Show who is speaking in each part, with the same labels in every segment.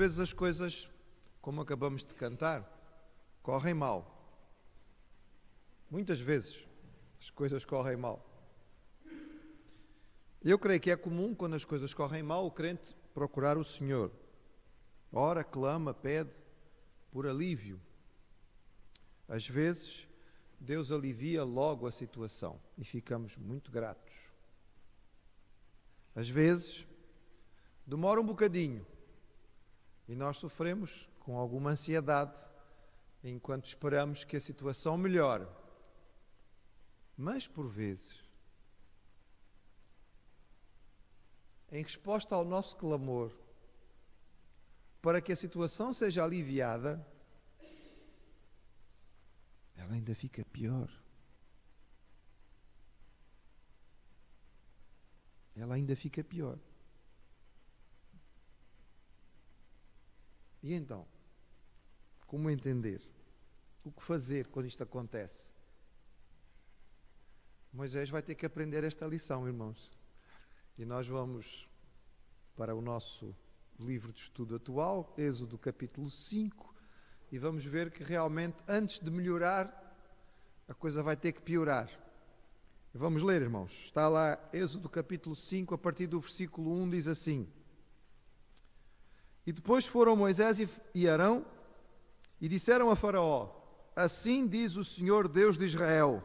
Speaker 1: vezes as coisas, como acabamos de cantar, correm mal. Muitas vezes as coisas correm mal. Eu creio que é comum, quando as coisas correm mal, o crente procurar o Senhor. Ora, clama, pede por alívio. Às vezes, Deus alivia logo a situação e ficamos muito gratos. Às vezes, demora um bocadinho e nós sofremos com alguma ansiedade enquanto esperamos que a situação melhore. Mas, por vezes, em resposta ao nosso clamor, para que a situação seja aliviada, ela ainda fica pior. Ela ainda fica pior. E então, como entender? O que fazer quando isto acontece? Moisés vai ter que aprender esta lição, irmãos. E nós vamos para o nosso livro de estudo atual, Êxodo capítulo 5, e vamos ver que realmente, antes de melhorar, a coisa vai ter que piorar. Vamos ler, irmãos. Está lá, Êxodo capítulo 5, a partir do versículo 1, diz assim: E depois foram Moisés e Arão e disseram a Faraó: Assim diz o Senhor Deus de Israel: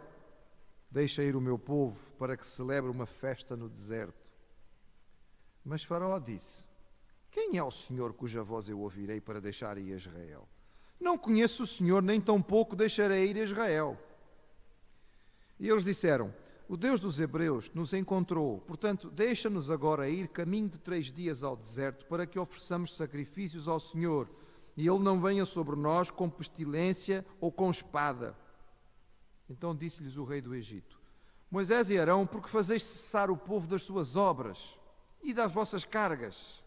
Speaker 1: Deixa ir o meu povo para que celebre uma festa no deserto. Mas Faraó disse: Quem é o Senhor cuja voz eu ouvirei para deixar ir Israel? Não conheço o Senhor, nem tampouco deixarei ir Israel. E eles disseram: O Deus dos Hebreus nos encontrou, portanto, deixa-nos agora ir caminho de 3 dias ao deserto para que ofereçamos sacrifícios ao Senhor, e Ele não venha sobre nós com pestilência ou com espada. Então disse-lhes o rei do Egito: Moisés e Arão, por que fazeis cessar o povo das suas obras e das vossas cargas?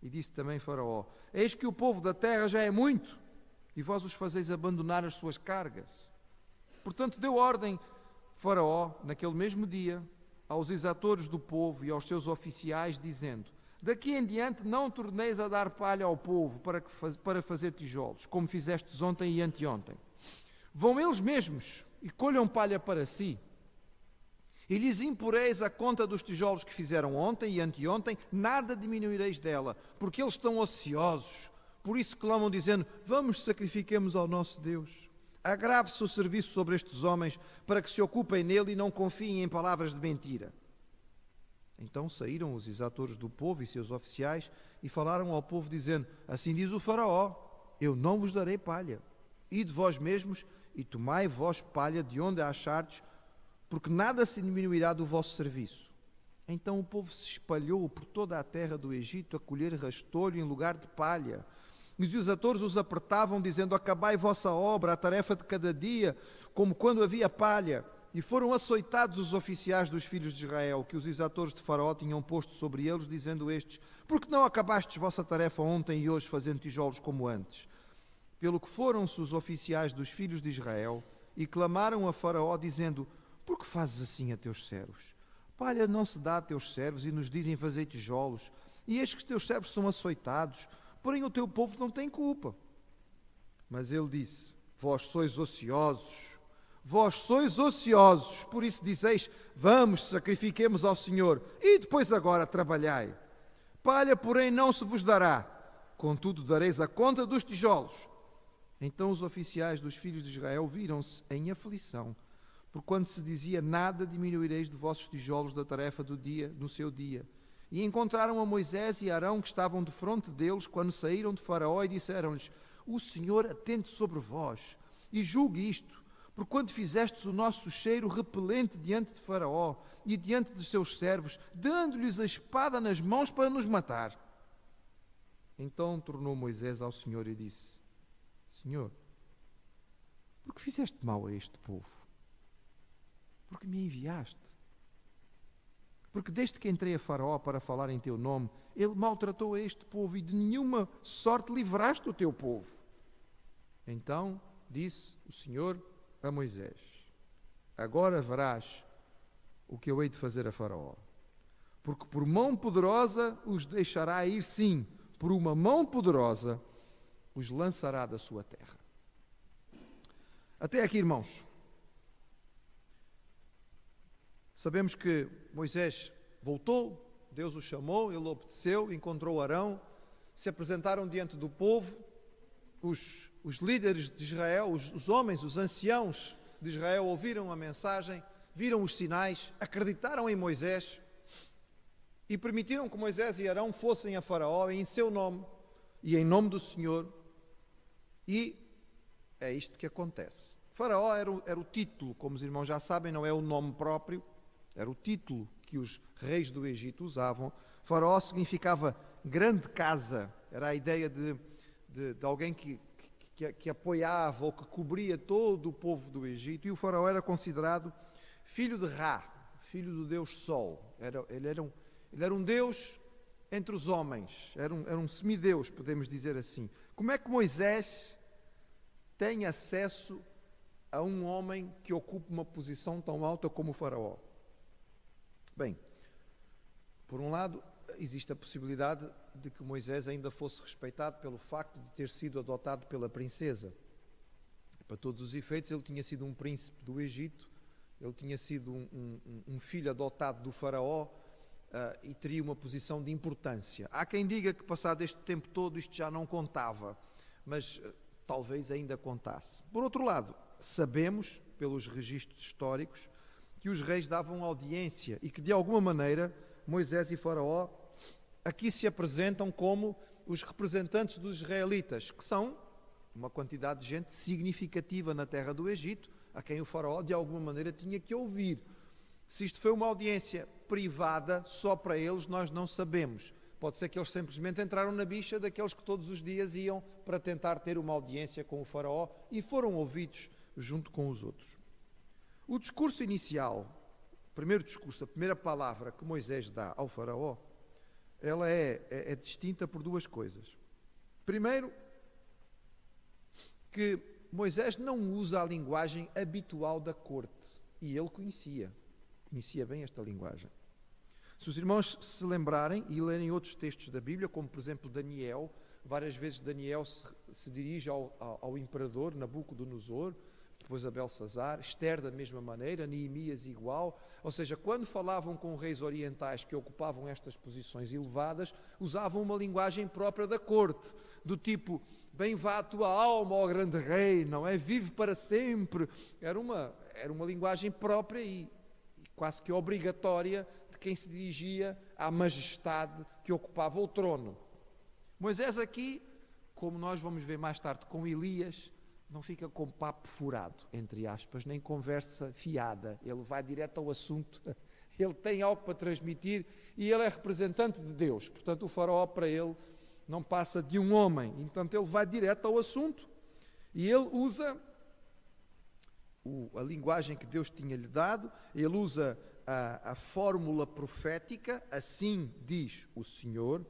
Speaker 1: E disse também Faraó: Eis que o povo da terra já é muito, e vós os fazeis abandonar as suas cargas. Portanto, deu ordem Faraó, naquele mesmo dia, aos exatores do povo e aos seus oficiais, dizendo: Daqui em diante não torneis a dar palha ao povo para fazer tijolos, como fizestes ontem e anteontem. Vão eles mesmos e colham palha para si. E lhes imporeis a conta dos tijolos que fizeram ontem e anteontem, nada diminuireis dela, porque eles estão ociosos. Por isso clamam, dizendo: Vamos, sacrifiquemos ao nosso Deus. Agrave-se o serviço sobre estes homens, para que se ocupem nele e não confiem em palavras de mentira. Então saíram os exatores do povo e seus oficiais e falaram ao povo, dizendo: Assim diz o Faraó: Eu não vos darei palha. Ide vós mesmos e tomai vós palha de onde a achardes, porque nada se diminuirá do vosso serviço. Então o povo se espalhou por toda a terra do Egito a colher rastolho em lugar de palha. E os exatores os apertavam, dizendo: Acabai vossa obra, a tarefa de cada dia, como quando havia palha. E foram açoitados os oficiais dos filhos de Israel, que os exatores de Faraó tinham posto sobre eles, dizendo estes: Por que não acabastes vossa tarefa ontem e hoje, fazendo tijolos como antes? Pelo que foram-se os oficiais dos filhos de Israel e clamaram a Faraó, dizendo: Por que fazes assim a teus servos? Palha não se dá a teus servos e nos dizem fazer tijolos, e eis que os teus servos são açoitados, porém o teu povo não tem culpa. Mas ele disse: Vós sois ociosos, por isso dizeis: Vamos, sacrifiquemos ao Senhor, e depois agora trabalhai. Palha, porém, não se vos dará, contudo dareis a conta dos tijolos. Então os oficiais dos filhos de Israel viram-se em aflição, porquanto se dizia: Nada diminuireis de vossos tijolos da tarefa do dia, no seu dia. E encontraram a Moisés e Arão, que estavam defronte deles, quando saíram de Faraó, e disseram-lhes: O Senhor atente sobre vós, e julgue isto, porquanto fizestes o nosso cheiro repelente diante de Faraó e diante de seus servos, dando-lhes a espada nas mãos para nos matar. Então tornou Moisés ao Senhor e disse: Senhor, por que fizeste mal a este povo? Porque me enviaste. Porque desde que entrei a Faraó para falar em teu nome, ele maltratou a este povo e de nenhuma sorte livraste o teu povo. Então disse o Senhor a Moisés: Agora verás o que eu hei de fazer a Faraó. Porque por mão poderosa os deixará ir, sim, por uma mão poderosa, os lançará da sua terra. Até aqui, irmãos. Sabemos que Moisés voltou, Deus o chamou, ele obedeceu, encontrou Arão, se apresentaram diante do povo, os líderes de Israel, os homens, os anciãos de Israel ouviram a mensagem, viram os sinais, acreditaram em Moisés e permitiram que Moisés e Arão fossem a Faraó em seu nome e em nome do Senhor. E é isto que acontece. Faraó era o título, como os irmãos já sabem, não é o nome próprio, era o título que os reis do Egito usavam. Faraó significava grande casa, era a ideia de alguém que apoiava ou que cobria todo o povo do Egito. E o Faraó era considerado filho de Ra, filho do Deus Sol. Ele era um Deus entre os homens, era um semideus, podemos dizer assim. Como é que Moisés tem acesso a um homem que ocupa uma posição tão alta como o Faraó? Bem, por um lado, existe a possibilidade de que Moisés ainda fosse respeitado pelo facto de ter sido adotado pela princesa. Para todos os efeitos, ele tinha sido um príncipe do Egito, ele tinha sido um filho adotado do Faraó e teria uma posição de importância. Há quem diga que, passado este tempo todo, isto já não contava, mas talvez ainda contasse. Por outro lado, sabemos, pelos registros históricos, que os reis davam audiência e que, de alguma maneira, Moisés e Faraó aqui se apresentam como os representantes dos israelitas, que são uma quantidade de gente significativa na terra do Egito, a quem o Faraó, de alguma maneira, tinha que ouvir. Se isto foi uma audiência privada, só para eles, nós não sabemos. Pode ser que eles simplesmente entraram na bicha daqueles que todos os dias iam para tentar ter uma audiência com o Faraó e foram ouvidos junto com os outros. O discurso inicial, o primeiro discurso, a primeira palavra que Moisés dá ao Faraó, ela é distinta por duas coisas. Primeiro, que Moisés não usa a linguagem habitual da corte, e ele conhecia bem esta linguagem. Se os irmãos se lembrarem e lerem outros textos da Bíblia, como por exemplo Daniel, várias vezes Daniel se dirige ao imperador Nabucodonosor, depois a Belsazar, Esther da mesma maneira, Neemias igual. Ou seja, quando falavam com reis orientais que ocupavam estas posições elevadas, usavam uma linguagem própria da corte, do tipo, bem vá a tua alma, ó grande rei, não é? Vive para sempre. Era uma linguagem própria e quase que obrigatória de quem se dirigia à majestade que ocupava o trono. Moisés aqui, como nós vamos ver mais tarde com Elias, não fica com papo furado, entre aspas, nem conversa fiada. Ele vai direto ao assunto, ele tem algo para transmitir e ele é representante de Deus. Portanto, o Faraó para ele não passa de um homem. Portanto, ele vai direto ao assunto e ele usa a linguagem que Deus tinha-lhe dado, ele usa a fórmula profética, assim diz o Senhor.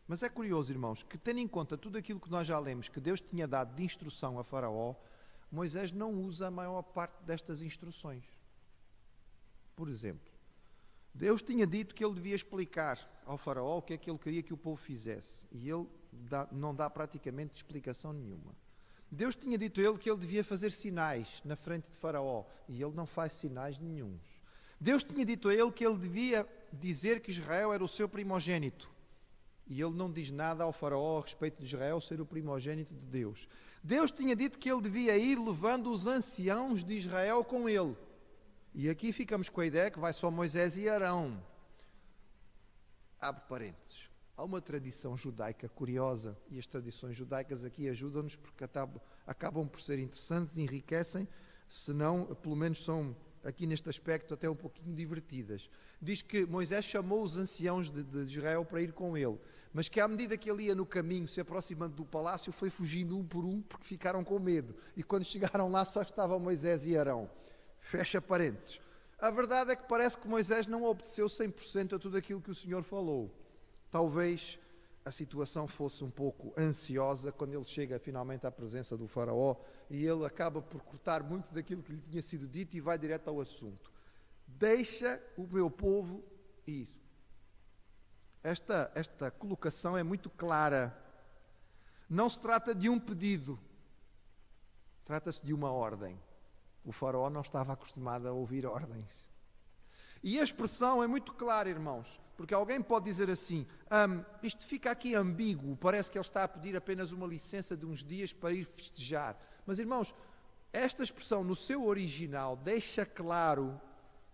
Speaker 1: Mas é curioso, irmãos, que tendo em conta tudo aquilo que nós já lemos, que Deus tinha dado de instrução a Faraó, Moisés não usa a maior parte destas instruções. Por exemplo, Deus tinha dito que ele devia explicar ao Faraó o que é que ele queria que o povo fizesse, e ele não dá praticamente explicação nenhuma. Deus tinha dito a ele que ele devia fazer sinais na frente de Faraó, e ele não faz sinais nenhuns. Deus tinha dito a ele que ele devia dizer que Israel era o seu primogênito, e ele não diz nada ao Faraó a respeito de Israel ser o primogênito de Deus. Deus tinha dito que ele devia ir levando os anciãos de Israel com ele. E aqui ficamos com a ideia que vai só Moisés e Arão. Abre parênteses. Há uma tradição judaica curiosa, e as tradições judaicas aqui ajudam-nos porque acabam por ser interessantes, enriquecem, se não, pelo menos são, aqui neste aspecto, até um pouquinho divertidas. Diz que Moisés chamou os anciãos de Israel para ir com ele, mas que à medida que ele ia no caminho, se aproximando do palácio, foi fugindo um por um, porque ficaram com medo. E quando chegaram lá, só estavam Moisés e Arão. Fecha parênteses. A verdade é que parece que Moisés não obedeceu 100% a tudo aquilo que o Senhor falou. Talvez a situação fosse um pouco ansiosa quando ele chega finalmente à presença do Faraó e ele acaba por cortar muito daquilo que lhe tinha sido dito e vai direto ao assunto. Deixa o meu povo ir. Esta colocação é muito clara. Não se trata de um pedido, trata-se de uma ordem. O faraó não estava acostumado a ouvir ordens. E a expressão é muito clara, irmãos, porque alguém pode dizer assim, isto fica aqui ambíguo, parece que ele está a pedir apenas uma licença de uns dias para ir festejar. Mas, irmãos, esta expressão no seu original deixa claro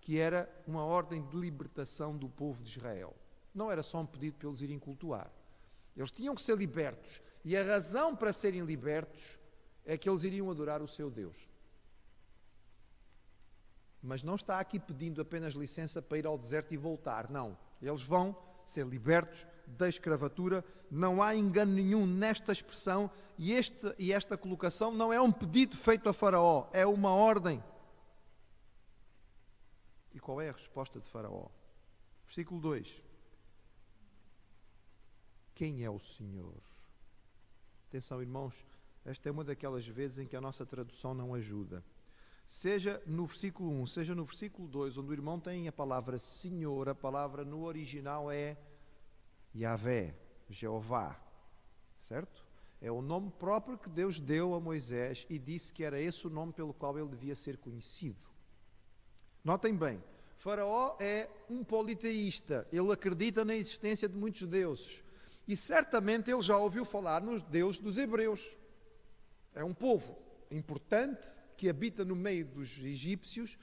Speaker 1: que era uma ordem de libertação do povo de Israel. Não era só um pedido para eles irem cultuar. Eles tinham que ser libertos. E a razão para serem libertos é que eles iriam adorar o seu Deus. Mas não está aqui pedindo apenas licença para ir ao deserto e voltar. Não. Eles vão ser libertos da escravatura. Não há engano nenhum nesta expressão. E esta colocação não é um pedido feito a Faraó. É uma ordem. E qual é a resposta de Faraó? Versículo 2. Quem é o Senhor? Atenção, irmãos, esta é uma daquelas vezes em que a nossa tradução não ajuda. Seja no versículo 1, seja no versículo 2, onde o irmão tem a palavra Senhor, a palavra no original é Yahvé, Jeová, certo? É o nome próprio que Deus deu a Moisés e disse que era esse o nome pelo qual ele devia ser conhecido. Notem bem, Faraó é um politeísta, ele acredita na existência de muitos deuses. E certamente ele já ouviu falar nos deuses dos hebreus. É um povo importante que habita no meio dos egípcios,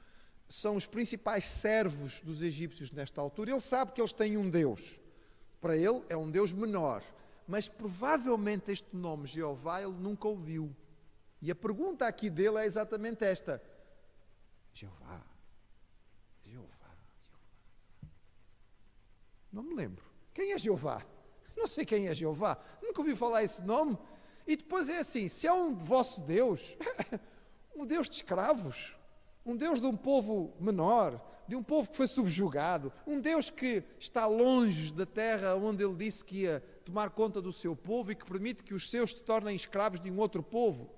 Speaker 1: são os principais servos dos egípcios nesta altura. Ele sabe que eles têm um Deus. Para ele é um Deus menor. Mas provavelmente este nome Jeová ele nunca ouviu. E a pergunta aqui dele é exatamente esta. Jeová. Não me lembro. Quem é Jeová? Não sei quem é Jeová, nunca ouvi falar esse nome. E depois é assim, se é um vosso Deus, um Deus de escravos, um Deus de um povo menor, de um povo que foi subjugado, um Deus que está longe da terra onde ele disse que ia tomar conta do seu povo e que permite que os seus se tornem escravos de um outro povo.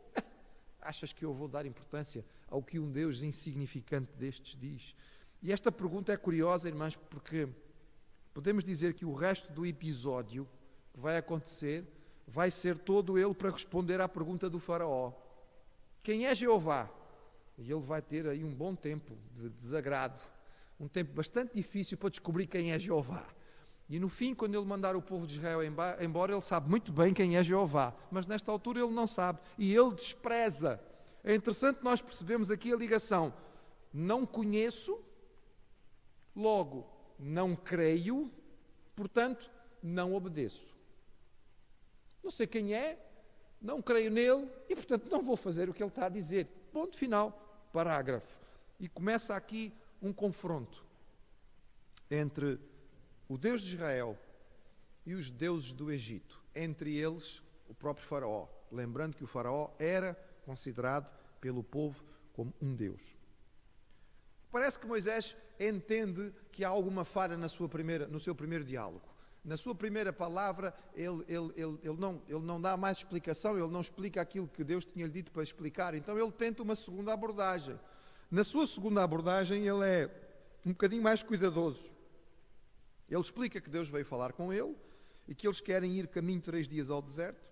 Speaker 1: Achas que eu vou dar importância ao que um Deus insignificante destes diz? E esta pergunta é curiosa, irmãos, porque podemos dizer que o resto do episódio que vai acontecer vai ser todo ele para responder à pergunta do faraó. Quem é Jeová? E ele vai ter aí um bom tempo de desagrado, um tempo bastante difícil para descobrir quem é Jeová. E no fim, quando ele mandar o povo de Israel embora, ele sabe muito bem quem é Jeová, mas nesta altura ele não sabe e ele despreza. É interessante nós percebemos aqui a ligação. Não conheço, logo não creio, portanto, não obedeço. Não sei quem é, não creio nele e, portanto, não vou fazer o que ele está a dizer. Ponto final, parágrafo. E começa aqui um confronto entre o Deus de Israel e os deuses do Egito. Entre eles, o próprio faraó. Lembrando que o faraó era considerado pelo povo como um Deus. Parece que Moisés entende que há alguma falha no seu primeiro diálogo. Na sua primeira palavra, ele não dá mais explicação, ele não explica aquilo que Deus tinha lhe dito para explicar. Então ele tenta uma segunda abordagem. Na sua segunda abordagem, ele é um bocadinho mais cuidadoso. Ele explica que Deus veio falar com ele e que eles querem ir caminho 3 dias ao deserto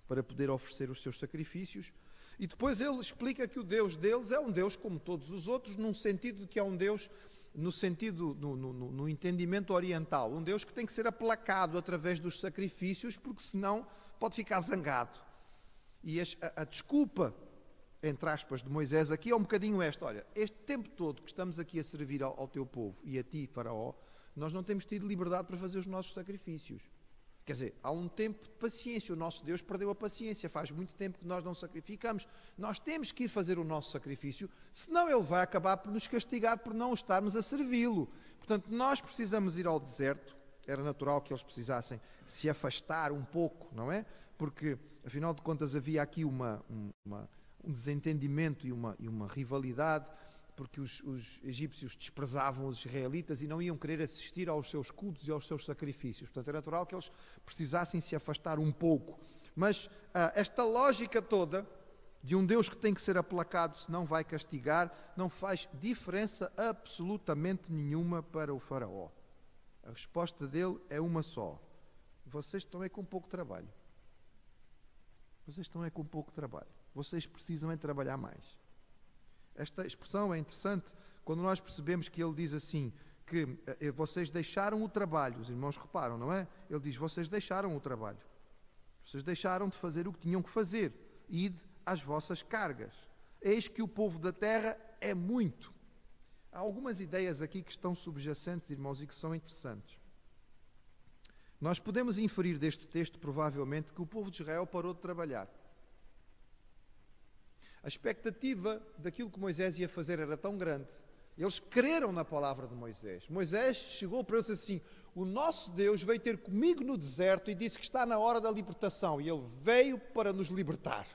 Speaker 1: para poder oferecer os seus sacrifícios. E depois ele explica que o Deus deles é um Deus como todos os outros, num sentido de que é um Deus, no entendimento oriental, um Deus que tem que ser aplacado através dos sacrifícios, porque senão pode ficar zangado. E a desculpa, entre aspas, de Moisés aqui é um bocadinho esta: olha, este tempo todo que estamos aqui a servir ao teu povo e a ti, faraó, nós não temos tido liberdade para fazer os nossos sacrifícios. Quer dizer, há um tempo de paciência, o nosso Deus perdeu a paciência, faz muito tempo que nós não sacrificamos, nós temos que ir fazer o nosso sacrifício, senão Ele vai acabar por nos castigar por não estarmos a servi-lo. Portanto, nós precisamos ir ao deserto, era natural que eles precisassem se afastar um pouco, não é? Porque, afinal de contas, havia aqui um desentendimento e uma rivalidade, porque os egípcios desprezavam os israelitas e não iam querer assistir aos seus cultos e aos seus sacrifícios. Portanto, é natural que eles precisassem se afastar um pouco. Mas esta lógica toda de um Deus que tem que ser aplacado, senão vai castigar, não faz diferença absolutamente nenhuma para o faraó. A resposta dele é uma só. Vocês estão com pouco trabalho. Vocês estão com pouco trabalho. Vocês precisam trabalhar mais. Esta expressão é interessante quando nós percebemos que ele diz assim, que vocês deixaram o trabalho. Os irmãos reparam, não é? Ele diz, vocês deixaram o trabalho. Vocês deixaram de fazer o que tinham que fazer. Ide às vossas cargas. Eis que o povo da terra é muito. Há algumas ideias aqui que estão subjacentes, irmãos, e que são interessantes. Nós podemos inferir deste texto, provavelmente, que o povo de Israel parou de trabalhar. A expectativa daquilo que Moisés ia fazer era tão grande. Eles creram na palavra de Moisés. Moisés chegou para eles assim, o nosso Deus veio ter comigo no deserto e disse que está na hora da libertação. E Ele veio para nos libertar.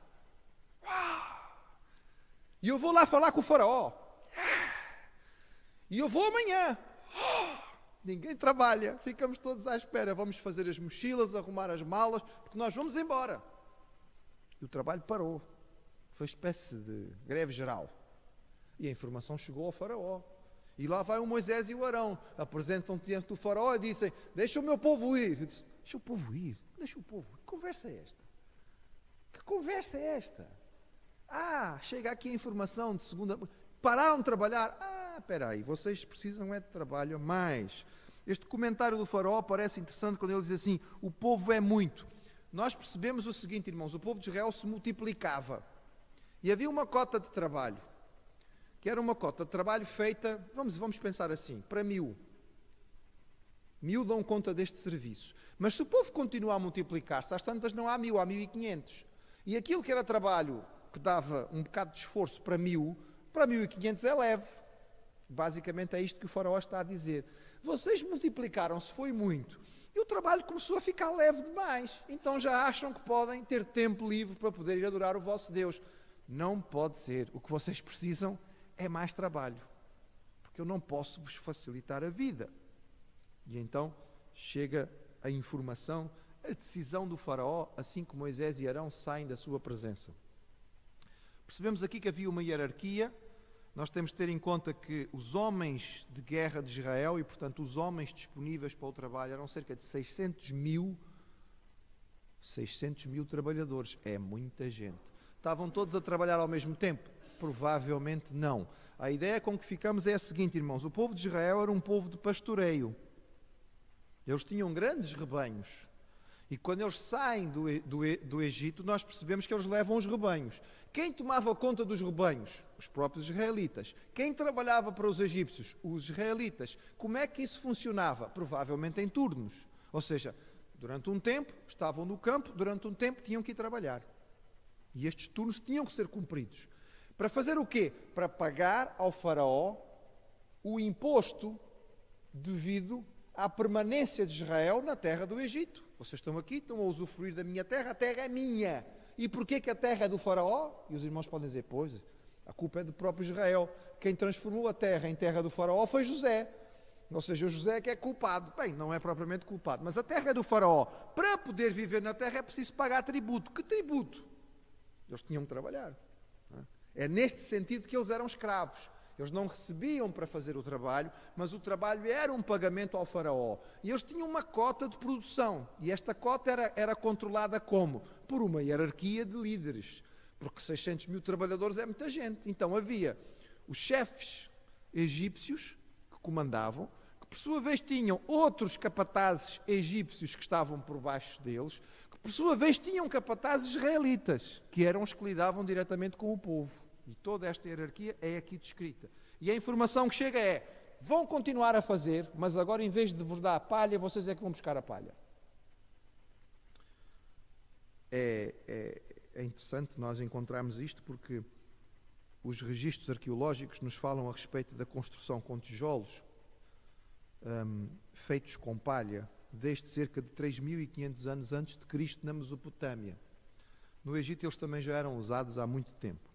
Speaker 1: E eu vou lá falar com o faraó. E eu vou amanhã. Ninguém trabalha. Ficamos todos à espera. Vamos fazer as mochilas, arrumar as malas, porque nós vamos embora. E o trabalho parou. Foi espécie de greve geral. E a informação chegou ao faraó. E lá vai o Moisés e o Arão. Apresentam-te diante do faraó e dizem, deixa o meu povo ir. Eu disse, deixa o povo ir? Deixa o povo ir. Que conversa é esta? Que conversa é esta? Chega aqui a informação de segunda... Pararam de trabalhar? Espera aí, vocês precisam de trabalho a mais. Este comentário do faraó parece interessante quando ele diz assim, o povo é muito. Nós percebemos o seguinte, irmãos, o povo de Israel se multiplicava. E havia uma cota de trabalho, que era uma cota de trabalho feita, vamos pensar assim, para 1000. 1000 dão conta deste serviço. Mas se o povo continua a multiplicar-se, às tantas não há 1000, há 1500. E aquilo que era trabalho que dava um bocado de esforço para 1000, para 1500 é leve. Basicamente é isto que o faraó está a dizer. Vocês multiplicaram-se, foi muito. E o trabalho começou a ficar leve demais. Então já acham que podem ter tempo livre para poder ir adorar o vosso Deus. Não pode ser. O que vocês precisam é mais trabalho. Porque eu não posso vos facilitar a vida. E então chega a informação, a decisão do faraó, assim que Moisés e Arão saem da sua presença. Percebemos aqui que havia uma hierarquia. Nós temos de ter em conta que os homens de guerra de Israel, e portanto os homens disponíveis para o trabalho, eram cerca de 600 mil trabalhadores. É muita gente. Estavam todos a trabalhar ao mesmo tempo? Provavelmente não. A ideia com que ficamos é a seguinte, irmãos. O povo de Israel era um povo de pastoreio. Eles tinham grandes rebanhos. E quando eles saem do Egito, nós percebemos que eles levam os rebanhos. Quem tomava conta dos rebanhos? Os próprios israelitas. Quem trabalhava para os egípcios? Os israelitas. Como é que isso funcionava? Provavelmente em turnos. Ou seja, durante um tempo estavam no campo, durante um tempo tinham que ir trabalhar. E estes turnos tinham que ser cumpridos. Para fazer o quê? Para pagar ao faraó o imposto devido à permanência de Israel na terra do Egito. Vocês estão aqui, estão a usufruir da minha terra, a terra é minha. E porquê que a terra é do faraó? E os irmãos podem dizer, pois, a culpa é do próprio Israel. Quem transformou a terra em terra do faraó foi José. Ou seja, o José é que é culpado. Bem, não é propriamente culpado, mas a terra é do faraó. Para poder viver na terra é preciso pagar tributo. Que tributo? Eles tinham que trabalhar. É neste sentido que eles eram escravos. Eles não recebiam para fazer o trabalho, mas o trabalho era um pagamento ao faraó. E eles tinham uma cota de produção. E esta cota era controlada como? Por uma hierarquia de líderes. Porque 600 mil trabalhadores é muita gente. Então havia os chefes egípcios que comandavam, que por sua vez tinham outros capatazes egípcios que estavam por baixo deles, que por sua vez tinham capatazes israelitas, que eram os que lidavam diretamente com o povo. E toda esta hierarquia é aqui descrita. E a informação que chega é, vão continuar a fazer, mas agora em vez de vos dar a palha, vocês é que vão buscar a palha. É interessante nós encontrarmos isto porque os registros arqueológicos nos falam a respeito da construção com tijolos feitos com palha desde cerca de 3.500 anos antes de Cristo na Mesopotâmia. No Egito eles também já eram usados há muito tempo.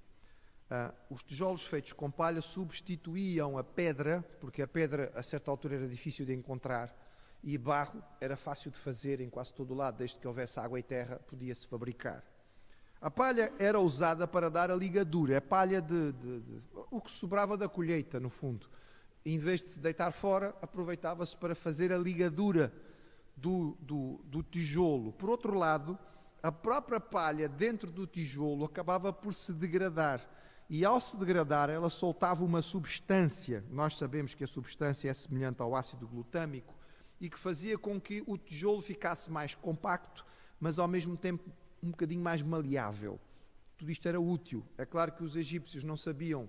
Speaker 1: Os tijolos feitos com palha substituíam a pedra, porque a pedra a certa altura era difícil de encontrar, e barro era fácil de fazer em quase todo o lado, desde que houvesse água e terra, podia-se fabricar. A palha era usada para dar a ligadura, a palha o que sobrava da colheita, no fundo. em vez de se deitar fora, aproveitava-se para fazer a ligadura do tijolo. Por outro lado, a própria palha dentro do tijolo acabava por se degradar. E ao se degradar, ela soltava uma substância. Nós sabemos que a substância é semelhante ao ácido glutâmico e que fazia com que o tijolo ficasse mais compacto, mas ao mesmo tempo um bocadinho mais maleável. Tudo isto era útil. É claro que os egípcios não sabiam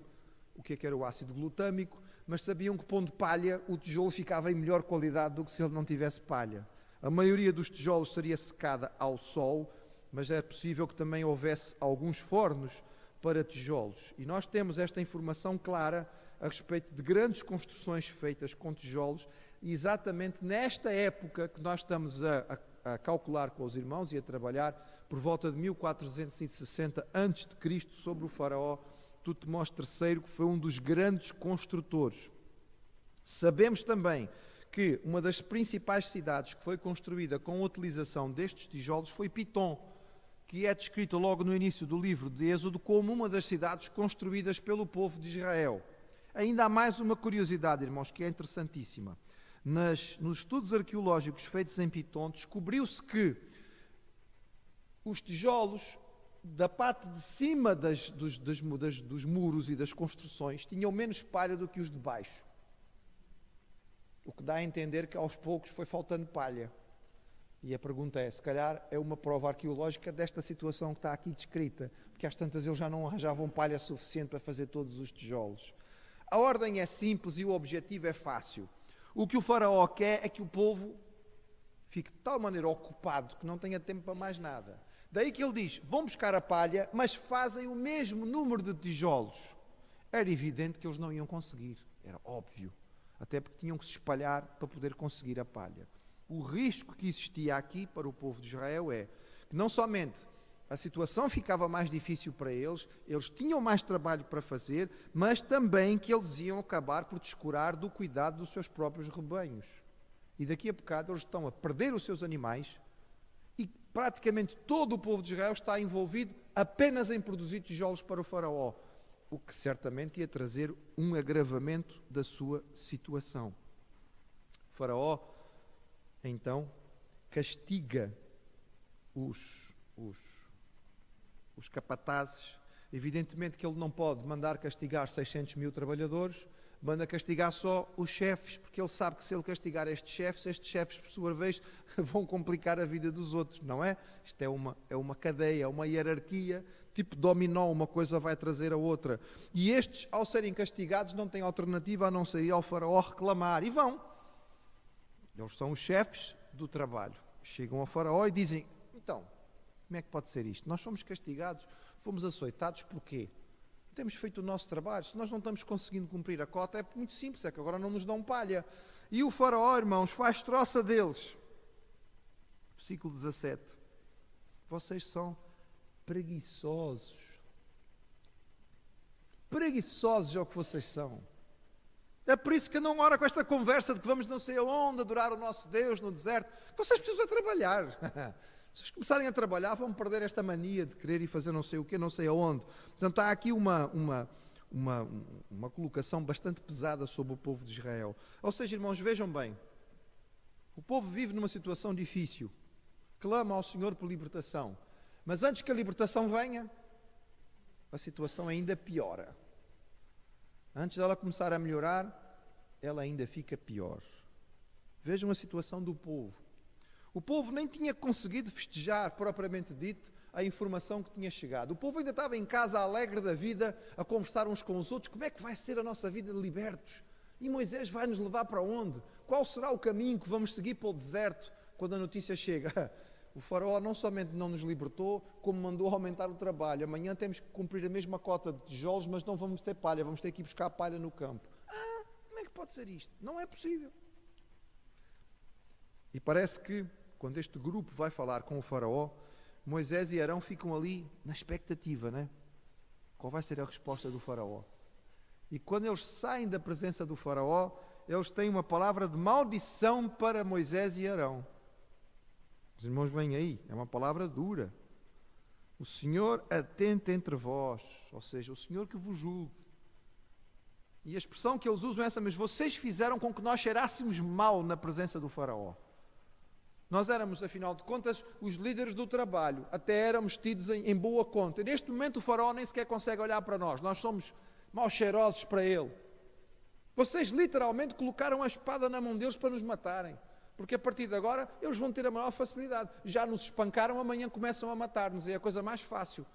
Speaker 1: o que era o ácido glutâmico, mas sabiam que pondo palha o tijolo ficava em melhor qualidade do que se ele não tivesse palha. A maioria dos tijolos seria secada ao sol, mas é possível que também houvesse alguns fornos para tijolos. E nós temos esta informação clara a respeito de grandes construções feitas com tijolos, e exatamente nesta época que nós estamos a calcular com os irmãos e a trabalhar, por volta de 1460 a.C., sobre o faraó Tutmós III, que foi um dos grandes construtores. Sabemos também que uma das principais cidades que foi construída com a utilização destes tijolos foi Pitom, que é descrita logo no início do livro de Êxodo como uma das cidades construídas pelo povo de Israel. Ainda há mais uma curiosidade, irmãos, que é interessantíssima. Nos estudos arqueológicos feitos em Pitom, descobriu-se que os tijolos da parte de cima dos muros e das construções tinham menos palha do que os de baixo. O que dá a entender que aos poucos foi faltando palha. E a pergunta é, se calhar é uma prova arqueológica desta situação que está aqui descrita, porque às tantas eles já não arranjavam palha suficiente para fazer todos os tijolos. A ordem é simples e o objetivo é fácil. O que o faraó quer é que o povo fique de tal maneira ocupado que não tenha tempo para mais nada. Daí que ele diz, vão buscar a palha, mas fazem o mesmo número de tijolos. Era evidente que eles não iam conseguir, era óbvio. Até porque tinham que se espalhar para poder conseguir a palha. O risco que existia aqui para o povo de Israel é que não somente a situação ficava mais difícil para eles tinham mais trabalho para fazer, mas também que eles iam acabar por descurar do cuidado dos seus próprios rebanhos. E daqui a bocado eles estão a perder os seus animais e praticamente todo o povo de Israel está envolvido apenas em produzir tijolos para o faraó, o que certamente ia trazer um agravamento da sua situação. O faraó, então, castiga os capatazes. Evidentemente que ele não pode mandar castigar 600 mil trabalhadores, manda castigar só os chefes, porque ele sabe que se ele castigar estes chefes, por sua vez, vão complicar a vida dos outros, não é? Isto é uma cadeia, uma hierarquia, tipo dominó, uma coisa vai trazer a outra. E estes, ao serem castigados, não têm alternativa a não ser ir ao faraó reclamar, e vão. Eles são os chefes do trabalho. Chegam ao faraó e dizem, então, como é que pode ser isto? Nós somos castigados, fomos açoitados, porquê? Temos feito o nosso trabalho, se nós não estamos conseguindo cumprir a cota, é muito simples, é que agora não nos dão palha. E o faraó, irmãos, faz troça deles. Versículo 17. Vocês são preguiçosos. Preguiçosos é o que vocês são. É por isso que não ora com esta conversa de que vamos não sei aonde adorar o nosso Deus no deserto. Vocês precisam trabalhar. Se vocês começarem a trabalhar, vão perder esta mania de querer ir fazer não sei o quê, não sei aonde. Portanto, há aqui uma colocação bastante pesada sobre o povo de Israel. Ou seja, irmãos, vejam bem. O povo vive numa situação difícil. Clama ao Senhor por libertação. Mas antes que a libertação venha, a situação ainda piora. Antes dela começar a melhorar, ela ainda fica pior. Vejam a situação do povo. O povo nem tinha conseguido festejar, propriamente dito, a informação que tinha chegado. O povo ainda estava em casa alegre da vida, a conversar uns com os outros. Como é que vai ser a nossa vida de libertos? E Moisés vai nos levar para onde? Qual será o caminho que vamos seguir para o deserto quando a notícia chega? O faraó não somente não nos libertou, como mandou aumentar o trabalho. Amanhã temos que cumprir a mesma cota de tijolos, mas não vamos ter palha, vamos ter que ir buscar palha no campo. Como é que pode ser isto? Não é possível. E parece que, quando este grupo vai falar com o faraó, Moisés e Arão ficam ali na expectativa, né? Qual vai ser a resposta do faraó? E quando eles saem da presença do faraó, eles têm uma palavra de maldição para Moisés e Arão. Os irmãos vêm aí, é uma palavra dura. O Senhor atenta entre vós, ou seja, o Senhor que vos julgue. E a expressão que eles usam é essa, mas vocês fizeram com que nós cheirássemos mal na presença do faraó. Nós éramos, afinal de contas, os líderes do trabalho, até éramos tidos em boa conta. E neste momento o faraó nem sequer consegue olhar para nós somos mal cheirosos para ele. Vocês literalmente colocaram a espada na mão deles para nos matarem, porque a partir de agora eles vão ter a maior facilidade. Já nos espancaram, amanhã começam a matar-nos, é a coisa mais fácil.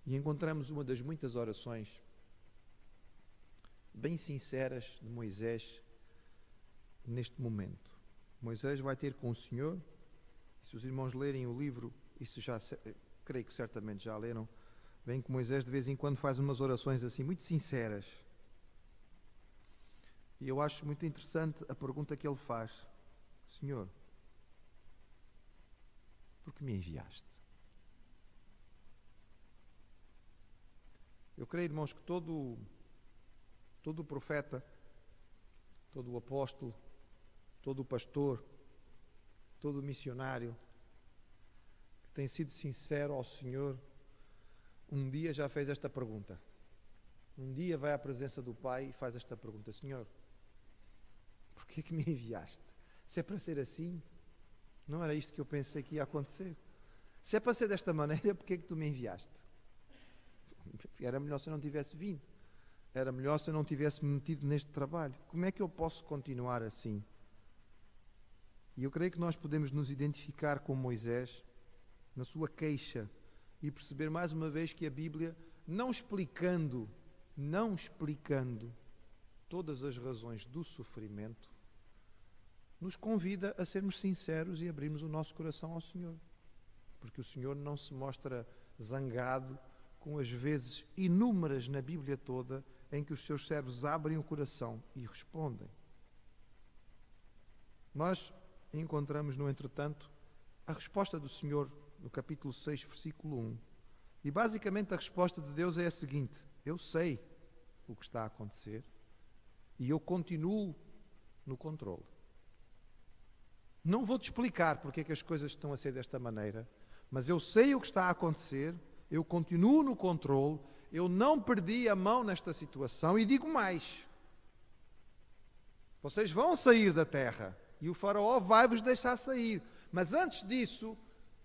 Speaker 1: E encontramos uma das muitas orações bem sinceras de Moisés neste momento. Moisés vai ter com o Senhor, e se os irmãos lerem o livro, isso já, creio que certamente já leram, vem que Moisés de vez em quando faz umas orações assim muito sinceras. E eu acho muito interessante a pergunta que ele faz: Senhor, por que me enviaste? Eu creio, irmãos, que todo o profeta, todo o apóstolo, todo o pastor, todo o missionário que tem sido sincero ao Senhor, um dia já fez esta pergunta. Um dia vai à presença do Pai e faz esta pergunta: Senhor, por que é que me enviaste? Se é para ser assim, não era isto que eu pensei que ia acontecer. Se é para ser desta maneira, por que é que tu me enviaste? Era melhor se eu não tivesse vindo. Era melhor se eu não tivesse me metido neste trabalho. Como é que eu posso continuar assim? E eu creio que nós podemos nos identificar com Moisés na sua queixa e perceber mais uma vez que a Bíblia, não explicando todas as razões do sofrimento, nos convida a sermos sinceros e abrirmos o nosso coração ao Senhor. Porque o Senhor não se mostra zangado com as vezes inúmeras na Bíblia toda em que os seus servos abrem o coração e respondem. Nós encontramos, no entretanto, a resposta do Senhor no capítulo 6, versículo 1. E basicamente a resposta de Deus é a seguinte: eu sei o que está a acontecer e eu continuo no controle. Não vou-te explicar porque é que as coisas estão a ser desta maneira, mas eu sei o que está a acontecer, eu continuo no controle, eu não perdi a mão nesta situação e digo mais: vocês vão sair da terra e o faraó vai vos deixar sair, mas antes disso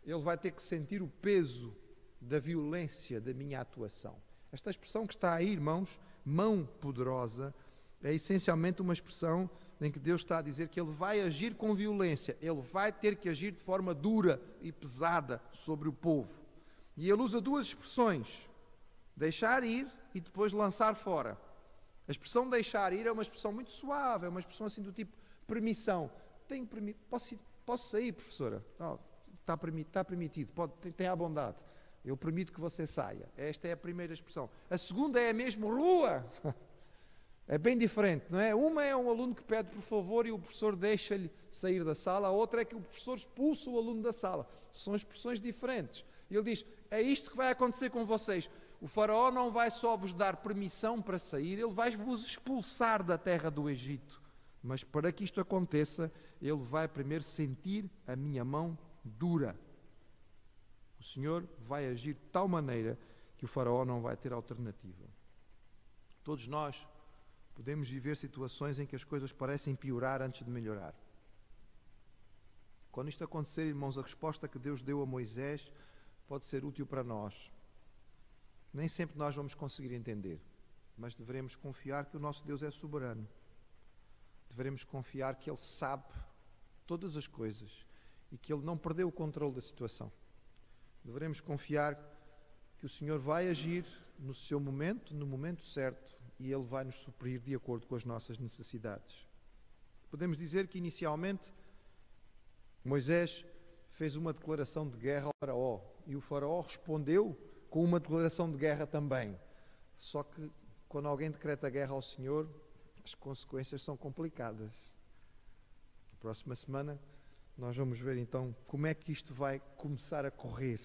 Speaker 1: ele vai ter que sentir o peso da violência da minha atuação. Esta expressão que está aí, irmãos, mão poderosa, é essencialmente uma expressão em que Deus está a dizer que Ele vai agir com violência, Ele vai ter que agir de forma dura e pesada sobre o povo. E Ele usa duas expressões: deixar ir e depois lançar fora. A expressão deixar ir é uma expressão muito suave, é uma expressão assim do tipo permissão. Posso sair, professora? Oh, está permitido, tem à bondade. Eu permito que você saia. Esta é a primeira expressão. A segunda é mesmo rua. É bem diferente, não é? Uma é um aluno que pede por favor e o professor deixa-lhe sair da sala. A outra é que o professor expulsa o aluno da sala. São expressões diferentes. E ele diz: é isto que vai acontecer com vocês. O faraó não vai só vos dar permissão para sair, ele vai vos expulsar da terra do Egito. Mas para que isto aconteça, ele vai primeiro sentir a minha mão dura. O Senhor vai agir de tal maneira que o faraó não vai ter alternativa. Todos nós podemos viver situações em que as coisas parecem piorar antes de melhorar. Quando isto acontecer, irmãos, a resposta que Deus deu a Moisés pode ser útil para nós. Nem sempre nós vamos conseguir entender, mas devemos confiar que o nosso Deus é soberano. Devemos confiar que Ele sabe todas as coisas e que Ele não perdeu o controle da situação. Devemos confiar que o Senhor vai agir no seu momento, no momento certo, e Ele vai nos suprir de acordo com as nossas necessidades. Podemos dizer que inicialmente Moisés fez uma declaração de guerra ao faraó e o faraó respondeu com uma declaração de guerra também. Só que quando alguém decreta guerra ao Senhor, as consequências são complicadas. Na próxima semana nós vamos ver então como é que isto vai começar a correr.